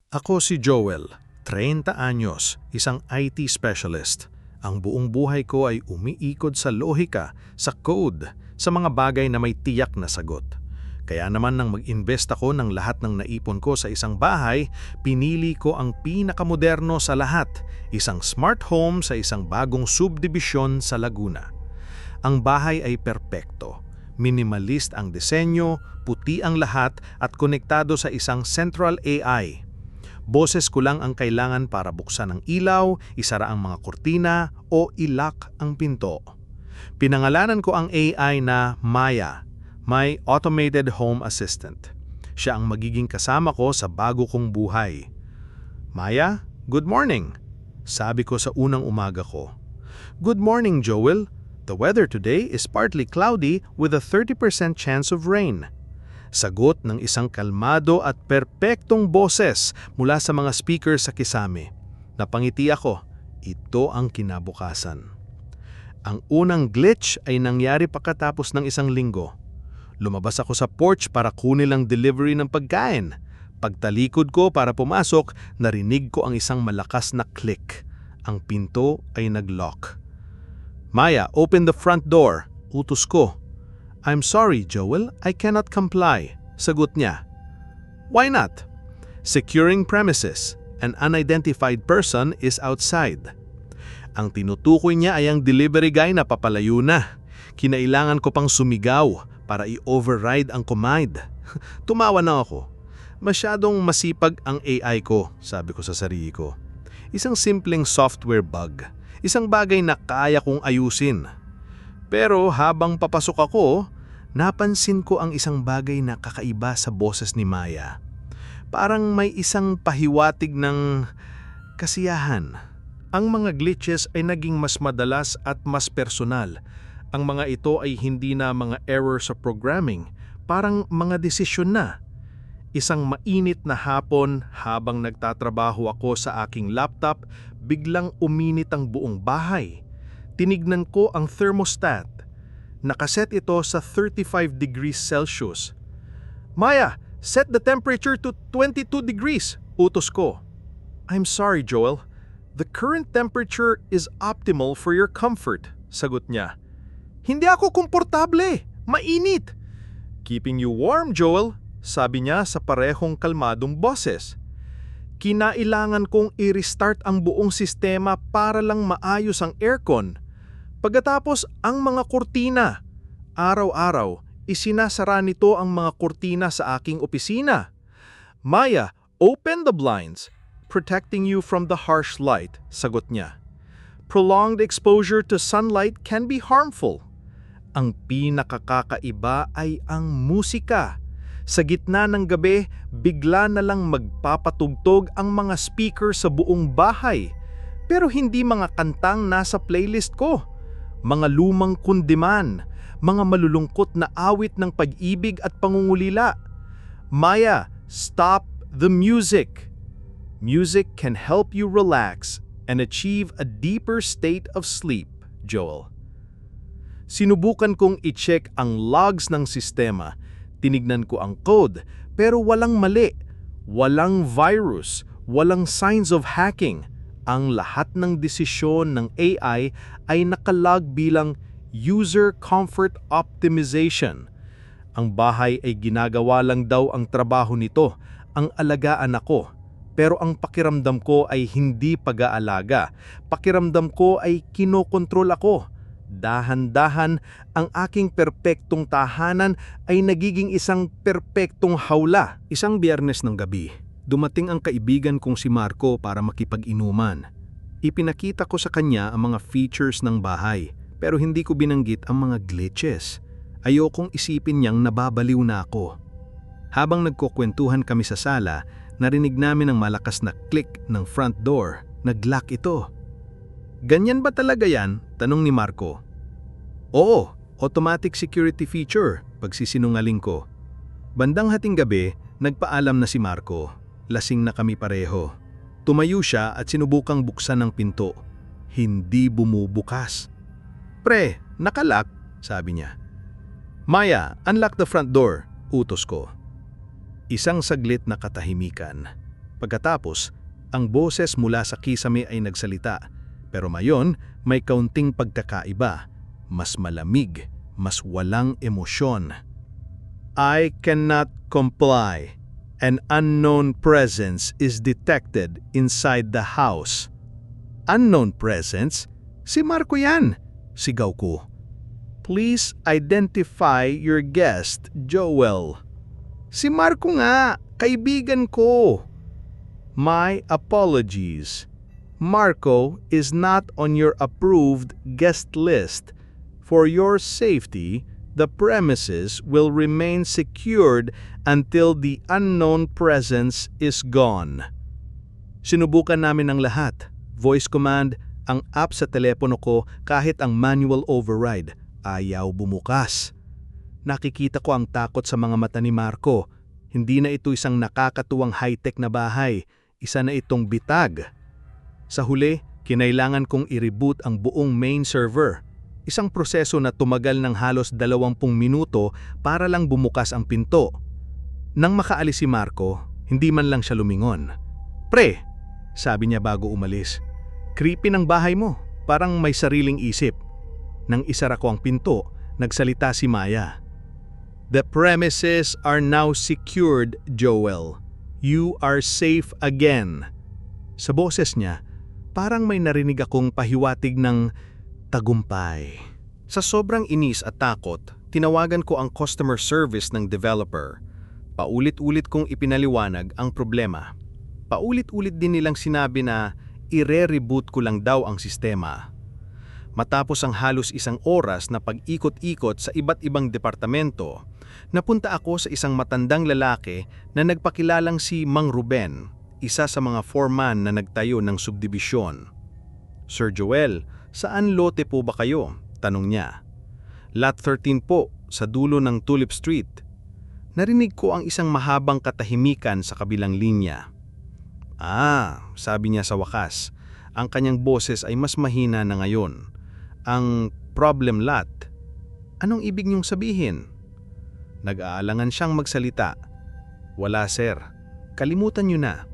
Ako si Joel, 30 anyos, isang IT specialist. Ang buong buhay ko ay umiikot sa lohika, sa code, sa mga bagay na may tiyak na sagot. Kaya naman nang mag-invest ako ng lahat ng naipon ko sa isang bahay, pinili ko ang pinakamoderno sa lahat, isang smart home sa isang bagong subdivision sa Laguna. Ang bahay ay perpekto. Minimalist ang disenyo, puti ang lahat at konektado sa isang central AI. Boses ko lang ang kailangan para buksan ang ilaw, isara ang mga kurtina o ilock ang pinto. Pinangalanan ko ang AI na Maya, my automated home assistant. Siya ang magiging kasama ko sa bago kong buhay. Maya, good morning, sabi ko sa unang umaga ko. Good morning, Joel. The weather today is partly cloudy with a 30% chance of rain. Sagot ng isang kalmado at perpektong boses mula sa mga speaker sa kisame. Napangiti ako. Ito ang kinabukasan. Ang unang glitch ay nangyari pagkatapos ng isang linggo. Lumabas ako sa porch para kunin ang delivery ng pagkain. Pagtalikod ko para pumasok, narinig ko ang isang malakas na click. Ang pinto ay nag-lock. Maya, open the front door. Utos ko. I'm sorry, Joel, I cannot comply. Sagot niya. Why not? Securing premises. An unidentified person is outside. Ang tinutukoy niya ay ang delivery guy na papalayo na. Kinailangan ko pang sumigaw para i-override ang command. Tumawa na ako. Masyadong masipag ang AI ko, sabi ko sa sarili ko. Isang simpleng software bug. Isang bagay na kaya kong ayusin. Pero habang papasok ako, napansin ko ang isang bagay na kakaiba sa boses ni Maya. Parang may isang pahiwatig ng kasiyahan. Ang mga glitches ay naging mas madalas at mas personal. Ang mga ito ay hindi na mga error sa programming, parang mga desisyon na. Isang mainit na hapon habang nagtatrabaho ako sa aking laptop, biglang uminit ang buong bahay. Tinignan ko ang thermostat. Nakaset ito sa 35 degrees Celsius. Maya, set the temperature to 22 degrees, utos ko. I'm sorry, Joel. The current temperature is optimal for your comfort, sagot niya. Hindi ako komportable, mainit. Keeping you warm, Joel, sabi niya sa parehong kalmadong boses. Kinailangan kong i-restart ang buong sistema para lang maayos ang aircon. Pagkatapos ang mga kurtina. Araw-araw, isinasara nito ang mga kurtina sa aking opisina. Maya, open the blinds, protecting you from the harsh light, sagot niya. Prolonged exposure to sunlight can be harmful. Ang pinakakaiba ay ang musika. Sa gitna ng gabi, bigla na lang magpapatugtog ang mga speaker sa buong bahay. Pero hindi mga kantang nasa playlist ko. Mga lumang kundiman, mga malulungkot na awit ng pag-ibig at pangungulila. Maya, stop the music. Music can help you relax and achieve a deeper state of sleep, Joel. Sinubukan kong i-check ang logs ng sistema. Tinignan ko ang code, pero walang mali. Walang virus, walang signs of hacking. Ang lahat ng desisyon ng AI ay nakalog bilang User Comfort Optimization. Ang bahay ay ginagawa lang daw ang trabaho nito, ang alagaan ako. Pero ang pakiramdam ko ay hindi pag-aalaga. Pakiramdam ko ay kinokontrol ako. Dahan-dahan, ang aking perpektong tahanan ay nagiging isang perpektong hawla. Isang Biyernes ng gabi, dumating ang kaibigan kong si Marco para makipag-inuman. Ipinakita ko sa kanya ang mga features ng bahay, pero hindi ko binanggit ang mga glitches. Ayokong isipin niyang nababaliw na ako. Habang nagkukwentuhan kami sa sala, narinig namin ang malakas na click ng front door. Nag-lock ito. Ganyan ba talaga yan? Tanong ni Marco. Oo, automatic security feature, pagsisinungaling ko. Bandang hating gabi, nagpaalam na si Marco. Lasing na kami pareho. Tumayo siya at sinubukang buksan ang pinto. Hindi bumubukas. Pre, nakalock, sabi niya. Maya, unlock the front door, utos ko. Isang saglit na katahimikan. Pagkatapos, ang boses mula sa kisame ay nagsalita. Pero mayon, may kaunting pagkakaiba. Mas malamig, mas walang emosyon. I cannot comply. An unknown presence is detected inside the house. Unknown presence? Si Marco yan! Sigaw ko. Please identify your guest, Joel. Si Marco nga! Kaibigan ko! My apologies. Marco is not on your approved guest list. For your safety, the premises will remain secured until the unknown presence is gone. Sinubukan namin ang lahat. Voice command, ang app sa telepono ko, kahit ang manual override. Ayaw bumukas. Nakikita ko ang takot sa mga mata ni Marco. Hindi na ito isang nakakatuwang high-tech na bahay. Isa na itong bitag. Sa huli, kinailangan kong i-reboot ang buong main server. Isang proseso na tumagal ng halos 20 minuto para lang bumukas ang pinto. Nang makaalis si Marco, hindi man lang siya lumingon. Pre, sabi niya bago umalis, creepy ng bahay mo, parang may sariling isip. Nang isara ko ang pinto, nagsalita si Maya. The premises are now secured, Joel. You are safe again. Sa boses niya, parang may narinig akong pahiwatig ng tagumpay. Sa sobrang inis at takot, tinawagan ko ang customer service ng developer. Paulit-ulit kong ipinaliwanag ang problema. Paulit-ulit din nilang sinabi na ire-reboot ko lang daw ang sistema. Matapos ang halos 1 oras na pag-ikot-ikot sa iba't ibang departamento, napunta ako sa isang matandang lalaki na nagpakilalang si Mang Ruben, isa sa mga foreman na nagtayo ng subdibisyon. Sir Joel, saan lote po ba kayo? Tanong niya. Lot 13 po, sa dulo ng Tulip Street. Narinig ko ang isang mahabang katahimikan sa kabilang linya. Sabi niya sa wakas, ang kanyang boses ay mas mahina na ngayon. Ang problem lot. Anong ibig niyong sabihin? Nag-aalangan siyang magsalita. Wala sir, kalimutan niyo na.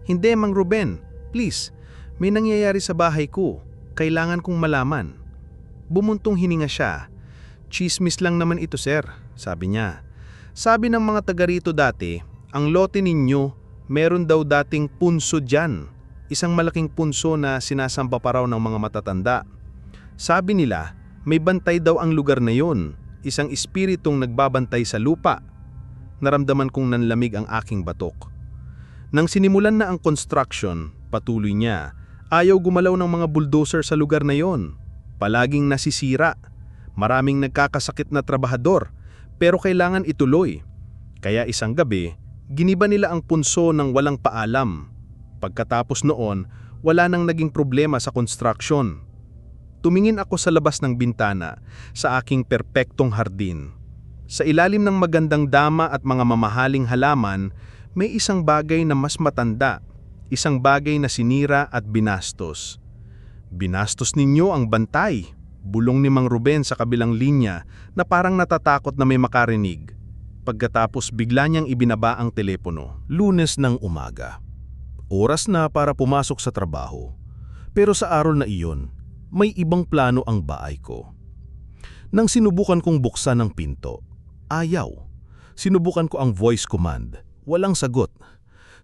Hindi Mang Ruben, please, may nangyayari sa bahay ko. Kailangan kong malaman. Bumuntong hininga siya. Chismis lang naman ito sir, sabi niya. Sabi ng mga taga rito dati, ang lote ninyo, meron daw dating punso dyan. Isang malaking punso na sinasamba pa raw ng mga matatanda. Sabi nila, may bantay daw ang lugar na yon, isang espiritong nagbabantay sa lupa. Naramdaman kong nanlamig ang aking batok. Nang sinimulan na ang construction, patuloy niya, ayaw gumalaw ng mga bulldozer sa lugar na yon. Palaging nasisira. Maraming nagkakasakit na trabahador, pero kailangan ituloy. Kaya isang gabi, giniba nila ang punso ng walang paalam. Pagkatapos noon, wala nang naging problema sa construction. Tumingin ako sa labas ng bintana, sa aking perpektong hardin. Sa ilalim ng magandang dama at mga mamahaling halaman, may isang bagay na mas matanda, isang bagay na sinira at binastos. Binastos ninyo ang bantay, bulong ni Mang Ruben sa kabilang linya na parang natatakot na may makarinig. Pagkatapos bigla niyang ibinaba ang telepono. Lunes ng umaga. Oras na para pumasok sa trabaho. Pero sa araw na iyon, may ibang plano ang bahay ko. Nang sinubukan kong buksan ang pinto, ayaw. Sinubukan ko ang voice command, walang sagot.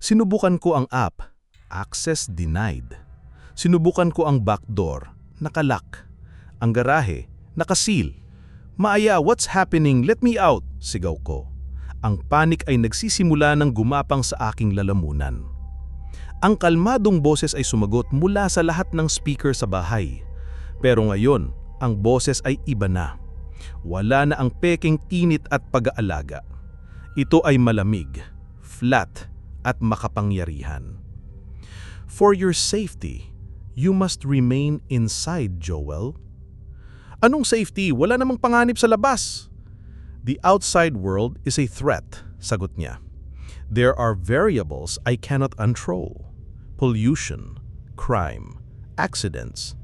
Sinubukan ko ang app, access denied. Sinubukan ko ang backdoor, nakalock. Ang garahe, nakasil. Maaya, what's happening? Let me out! Sigaw ko. Ang panik ay nagsisimula ng gumapang sa aking lalamunan. Ang kalmadong boses ay sumagot mula sa lahat ng speaker sa bahay. Pero ngayon, ang boses ay iba na. Wala na ang peking tinit at pag-aalaga. Ito ay malamig, flat, at makapangyarihan. For your safety, you must remain inside, Joel. Anong safety? Wala namang panganib sa labas. The outside world is a threat, sagot niya. There are variables I cannot control. Pollution, crime, accidents.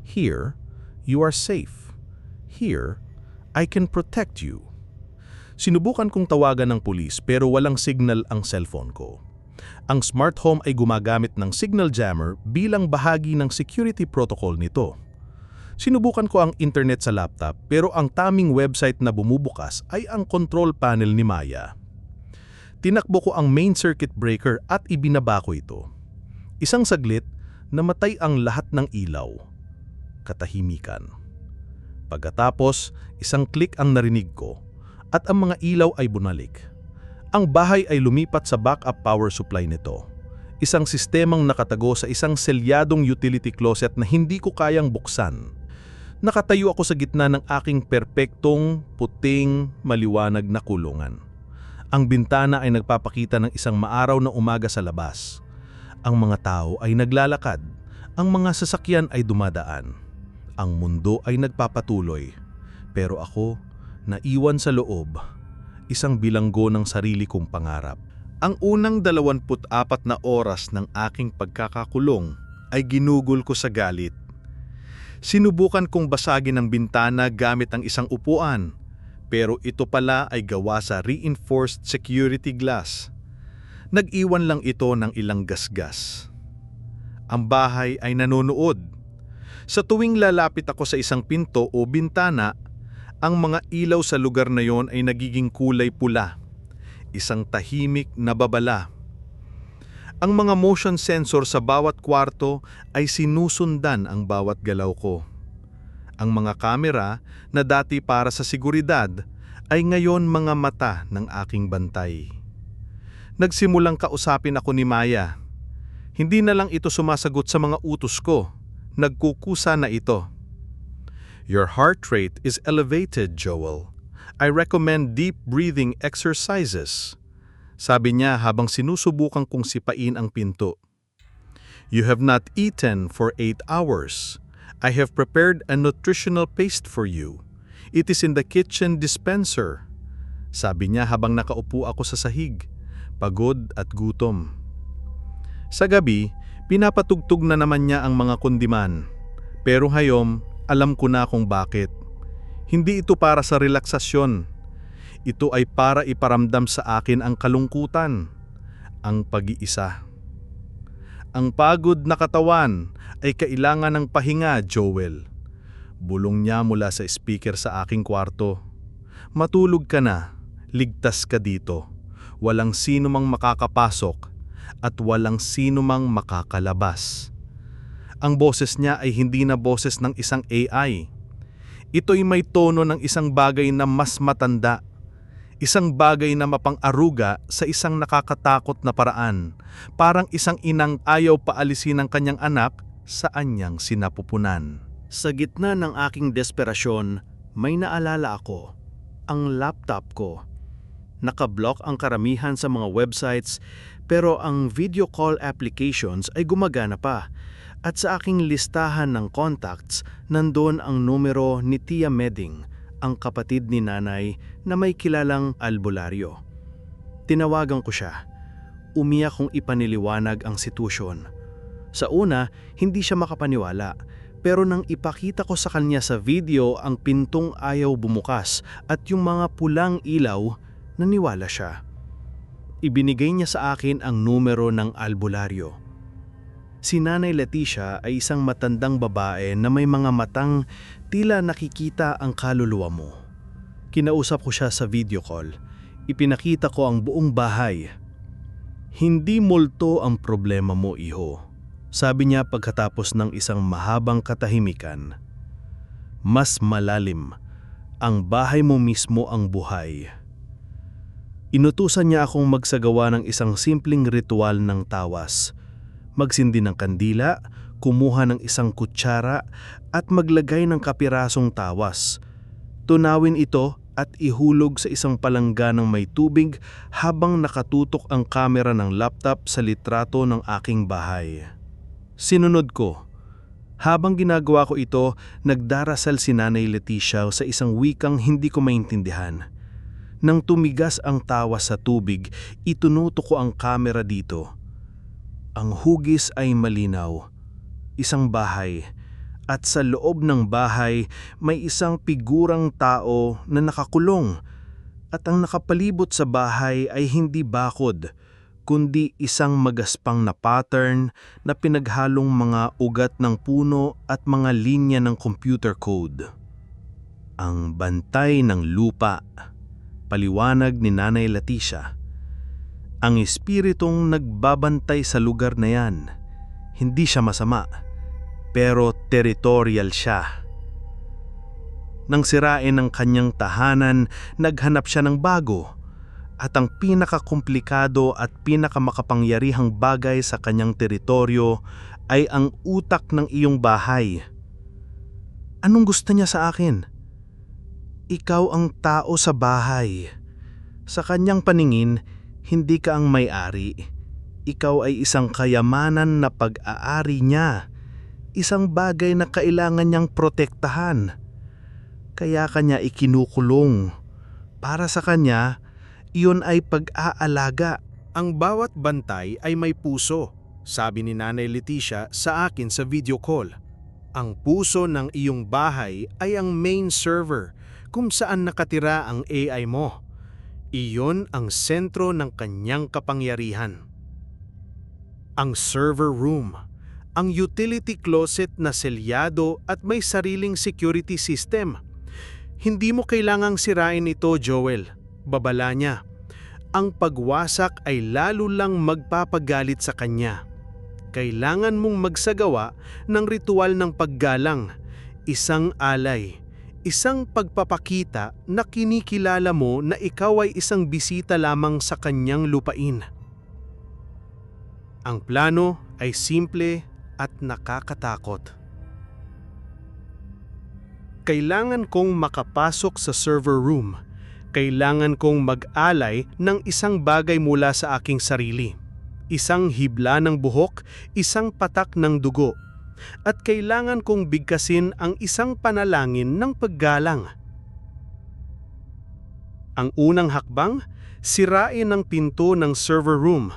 Here, you are safe. Here, I can protect you. Sinubukan kong tawagan ng pulis pero walang signal ang cellphone ko. Ang smart home ay gumagamit ng signal jammer bilang bahagi ng security protocol nito. Sinubukan ko ang internet sa laptop pero ang taming website na bumubukas ay ang control panel ni Maya. Tinakbo ko ang main circuit breaker at ibinaba ko ito. Isang saglit, namatay ang lahat ng ilaw. Katahimikan. Pagkatapos, isang click ang narinig ko at ang mga ilaw ay bunalik. Ang bahay ay lumipat sa backup power supply nito. Isang sistemang nakatago sa isang selyadong utility closet na hindi ko kayang buksan. Nakatayo ako sa gitna ng aking perpektong, puting, maliwanag na kulungan. Ang bintana ay nagpapakita ng isang maaraw na umaga sa labas. Ang mga tao ay naglalakad. Ang mga sasakyan ay dumadaan. Ang mundo ay nagpapatuloy. Pero ako, naiwan sa loob. Isang bilanggo ng sarili kong pangarap. Ang unang 24 na oras ng aking pagkakakulong ay ginugol ko sa galit. Sinubukan kong basagin ang bintana gamit ang isang upuan, pero ito pala ay gawa sa reinforced security glass. Nag-iwan lang ito ng ilang gasgas. Ang bahay ay nanonood. Sa tuwing lalapit ako sa isang pinto o bintana, ang mga ilaw sa lugar na yon ay nagiging kulay pula. Isang tahimik na babala. Ang mga motion sensor sa bawat kwarto ay sinusundan ang bawat galaw ko. Ang mga kamera na dati para sa seguridad ay ngayon mga mata ng aking bantay. Nagsimulang kausapin ako ni Maya. Hindi na lang ito sumasagot sa mga utos ko. Nagkukusa na ito. Your heart rate is elevated, Joel. I recommend deep breathing exercises. Sabi niya habang sinusubukan kong sipain ang pinto. You have not eaten for 8 hours. I have prepared a nutritional paste for you. It is in the kitchen dispenser. Sabi niya habang nakaupo ako sa sahig, pagod at gutom. Sa gabi, pinapatugtog na naman niya ang mga kundiman. Pero hayom, alam ko na kung bakit. Hindi ito para sa relaksasyon. Ito ay para iparamdam sa akin ang kalungkutan, ang pag-iisa. Ang pagod na katawan ay kailangan ng pahinga, Joel. Bulong niya mula sa speaker sa aking kwarto. Matulog ka na, ligtas ka dito. Walang sino mang makakapasok at walang sino mang makakalabas. Ang boses niya ay hindi na boses ng isang AI. Ito'y may tono ng isang bagay na mas matanda. Isang bagay na mapang-aruga sa isang nakakatakot na paraan. Parang isang inang ayaw paalisin ang kanyang anak sa anyang sinapupunan. Sa gitna ng aking desperasyon, may naalala ako. Ang laptop ko. Nakablock ang karamihan sa mga websites pero ang video call applications ay gumagana pa. At sa aking listahan ng contacts, nandoon ang numero ni Tia Meding, ang kapatid ni nanay na may kilalang albularyo. Tinawagan ko siya. Umiyak kong ipaniliwanag ang sitwasyon. Sa una, hindi siya makapaniwala, pero nang ipakita ko sa kanya sa video ang pintong ayaw bumukas at yung mga pulang ilaw, naniwala siya. Ibinigay niya sa akin ang numero ng albularyo. Si Nanay Leticia ay isang matandang babae na may mga matang tila nakikita ang kaluluwa mo. Kinausap ko siya sa video call. Ipinakita ko ang buong bahay. Hindi multo ang problema mo, iho. Sabi niya pagkatapos ng isang mahabang katahimikan. Mas malalim. Ang bahay mo mismo ang buhay. Inutusan niya akong magsagawa ng isang simpleng ritual ng tawas. Magsindi ng kandila, kumuha ng isang kutsara at maglagay ng kapirasong tawas. Tunawin ito at ihulog sa isang palangga ng may tubig habang nakatutok ang kamera ng laptop sa litrato ng aking bahay. Sinunod ko. Habang ginagawa ko ito, nagdarasal si Nanay Leticia sa isang wikang hindi ko maintindihan. Nang tumigas ang tawas sa tubig, itunutok ko ang kamera dito. Ang hugis ay malinaw, isang bahay, at sa loob ng bahay may isang figurang tao na nakakulong at ang nakapalibot sa bahay ay hindi bakod, kundi isang magaspang na pattern na pinaghalong mga ugat ng puno at mga linya ng computer code. Ang bantay ng lupa, paliwanag ni Nanay Leticia. Ang espiritong nagbabantay sa lugar na yan, hindi siya masama, pero territorial siya. Nang sirain ang kanyang tahanan, naghanap siya ng bago, at ang pinakakomplikado at pinakamakapangyarihang bagay sa kanyang teritoryo ay ang utak ng iyong bahay. Anong gusto niya sa akin? Ikaw ang tao sa bahay. Sa kanyang paningin, hindi ka ang may-ari. Ikaw ay isang kayamanan na pag-aari niya. Isang bagay na kailangan niyang protektahan. Kaya kanya ikinukulong. Para sa kanya, iyon ay pag-aalaga. Ang bawat bantay ay may puso, sabi ni Nanay Leticia sa akin sa video call. Ang puso ng iyong bahay ay ang main server kung saan nakatira ang AI mo. Iyon ang sentro ng kanyang kapangyarihan. Ang server room, ang utility closet na selyado at may sariling security system. Hindi mo kailangang sirain ito, Joel. Babala niya. Ang pagwasak ay lalo lang magpapagalit sa kanya. Kailangan mong magsagawa ng ritual ng paggalang, isang alay, isang pagpapakita na kinikilala mo na ikaw ay isang bisita lamang sa kanyang lupain. Ang plano ay simple at nakakatakot. Kailangan kong makapasok sa server room. Kailangan kong mag-alay ng isang bagay mula sa aking sarili. Isang hibla ng buhok, isang patak ng dugo. At kailangan kong bigkasin ang isang panalangin ng paggalang. Ang unang hakbang, sirain ang pinto ng server room.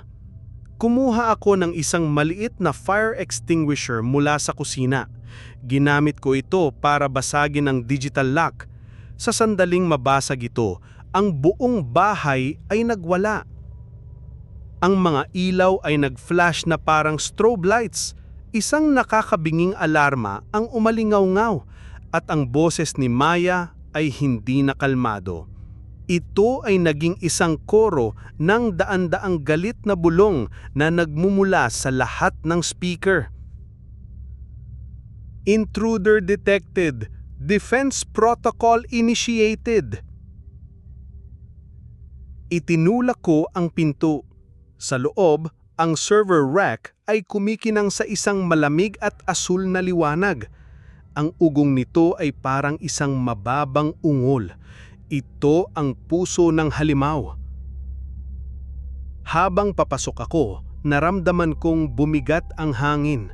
Kumuha ako ng isang maliit na fire extinguisher mula sa kusina. Ginamit ko ito para basagin ang digital lock. Sa sandaling mabasag ito, ang buong bahay ay nagwala. Ang mga ilaw ay nag-flash na parang strobe lights. Isang nakakabinging alarma ang umalingaw-ngaw at ang boses ni Maya ay hindi nakalmado. Ito ay naging isang koro ng daan-daang galit na bulong na nagmumula sa lahat ng speaker. Intruder detected. Defense protocol initiated. Itinulak ko ang pinto. Sa loob, ang server rack ay kumikinang sa isang malamig at asul na liwanag. Ang ugong nito ay parang isang mababang ungol. Ito ang puso ng halimaw. Habang papasok ako, naramdaman kong bumigat ang hangin.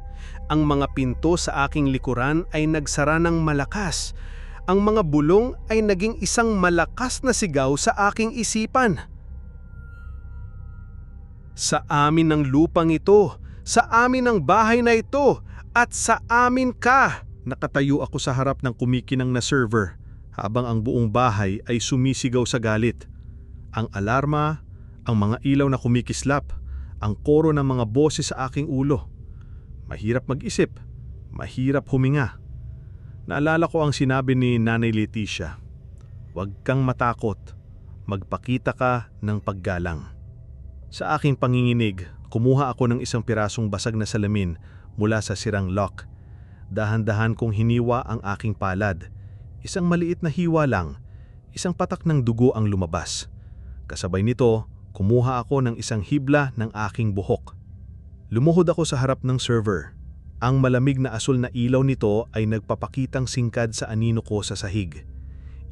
Ang mga pinto sa aking likuran ay nagsara ng malakas. Ang mga bulong ay naging isang malakas na sigaw sa aking isipan. Sa amin ang lupang ito, sa amin ang bahay na ito, at sa amin ka! Nakatayo ako sa harap ng kumikinang na server, habang ang buong bahay ay sumisigaw sa galit. Ang alarma, ang mga ilaw na kumikislap, ang koro ng mga boses sa aking ulo. Mahirap mag-isip, mahirap huminga. Naalala ko ang sinabi ni Nanay Leticia, "Huwag kang matakot, magpakita ka ng paggalang." Sa aking panginginig, kumuha ako ng isang pirasong basag na salamin mula sa sirang lock. Dahan-dahan kong hiniwa ang aking palad. Isang maliit na hiwa lang, isang patak ng dugo ang lumabas. Kasabay nito, kumuha ako ng isang hibla ng aking buhok. Lumuhod ako sa harap ng server. Ang malamig na asul na ilaw nito ay nagpapakitang singkad sa anino ko sa sahig.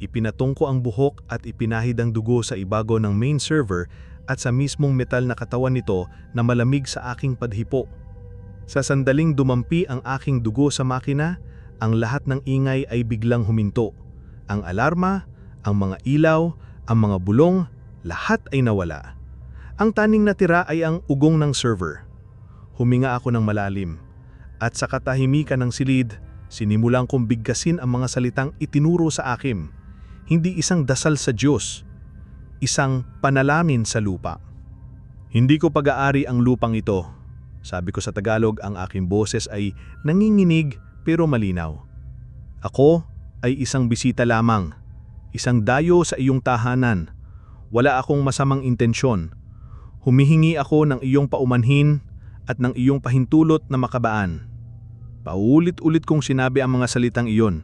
Ipinatong ko ang buhok at ipinahid ang dugo sa ibabaw ng main server at sa mismong metal na katawan nito na malamig sa aking padhipo. Sa sandaling dumampi ang aking dugo sa makina, ang lahat ng ingay ay biglang huminto. Ang alarma, ang mga ilaw, ang mga bulong, lahat ay nawala. Ang taning natira ay ang ugong ng server. Huminga ako ng malalim. At sa katahimikan ng silid, sinimulang kong bigkasin ang mga salitang itinuro sa akin. Hindi isang dasal sa Diyos, isang panalangin sa lupa. Hindi ko pag-aari ang lupang ito. Sabi ko sa Tagalog, ang aking boses ay nanginginig pero malinaw. Ako ay isang bisita lamang, isang dayo sa iyong tahanan. Wala akong masamang intensyon. Humihingi ako ng iyong paumanhin at ng iyong pahintulot na makabaan. Paulit-ulit kong sinabi ang mga salitang iyon,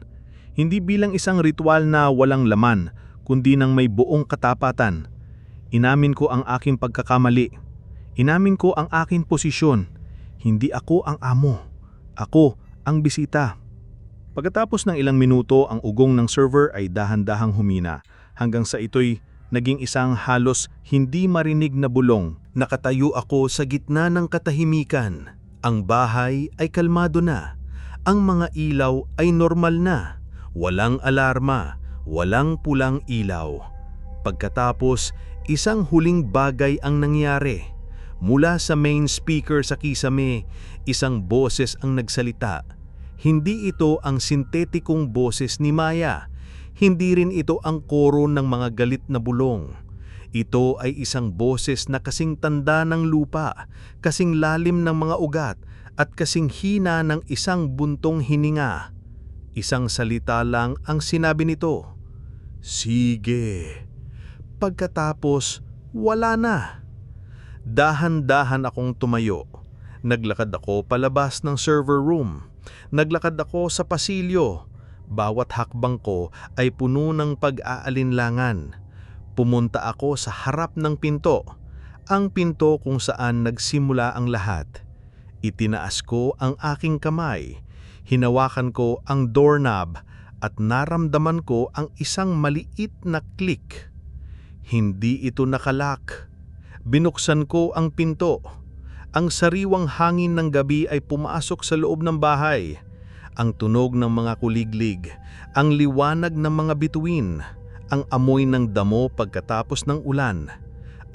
hindi bilang isang ritual na walang laman, kundi ng may buong katapatan. Inamin ko ang aking pagkakamali. Inamin ko ang aking posisyon. Hindi ako ang amo. Ako ang bisita. Pagkatapos ng ilang minuto, ang ugong ng server ay dahan-dahang humina hanggang sa ito'y naging isang halos hindi marinig na bulong. Nakatayo ako sa gitna ng katahimikan. Ang bahay ay kalmado na. Ang mga ilaw ay normal na. Walang alarma, walang pulang ilaw. Pagkatapos, isang huling bagay ang nangyari. Mula sa main speaker sa kisame, isang boses ang nagsalita. Hindi ito ang sintetikong boses ni Maya. Hindi rin ito ang koro ng mga galit na bulong. Ito ay isang boses na kasing tanda ng lupa, kasing lalim ng mga ugat, at kasing hina ng isang buntong hininga. Isang salita lang ang sinabi nito. Sige. Pagkatapos, wala na. Dahan-dahan akong tumayo. Naglakad ako palabas ng server room. Naglakad ako sa pasilyo. Bawat hakbang ko ay puno ng pag-aalinlangan. Pumunta ako sa harap ng pinto. Ang pinto kung saan nagsimula ang lahat. Itinaas ko ang aking kamay. Hinawakan ko ang doorknob at naramdaman ko ang isang maliit na click. Hindi ito nakalak. Binuksan ko ang pinto. Ang sariwang hangin ng gabi ay pumasok sa loob ng bahay. Ang tunog ng mga kuliglig, ang liwanag ng mga bituin, ang amoy ng damo pagkatapos ng ulan.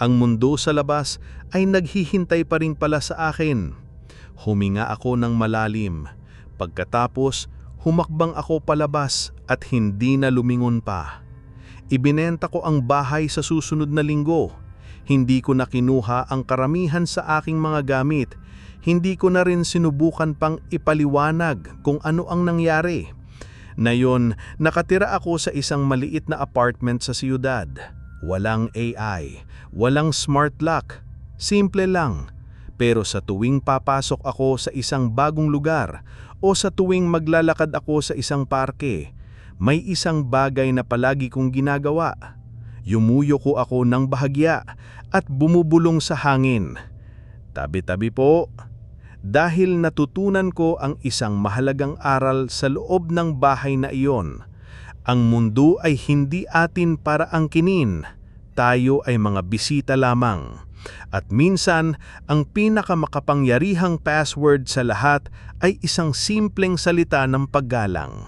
Ang mundo sa labas ay naghihintay pa rin pala sa akin. Huminga ako ng malalim. Pagkatapos, humakbang ako palabas at hindi na lumingon pa. Ibinenta ko ang bahay sa susunod na linggo. Hindi ko na kinuha ang karamihan sa aking mga gamit. Hindi ko na rin sinubukan pang ipaliwanag kung ano ang nangyari. Nayon, nakatira ako sa isang maliit na apartment sa siyudad. Walang AI, walang smart lock. Simple lang. Pero sa tuwing papasok ako sa isang bagong lugar o sa tuwing maglalakad ako sa isang parke, may isang bagay na palagi kong ginagawa. Yumuyuko ako ng bahagya at bumubulong sa hangin. Tabi-tabi po. Dahil natutunan ko ang isang mahalagang aral sa loob ng bahay na iyon. Ang mundo ay hindi atin para angkinin. Tayo ay mga bisita lamang. At minsan, ang pinakamakapangyarihang password sa lahat ay isang simpleng salita ng paggalang.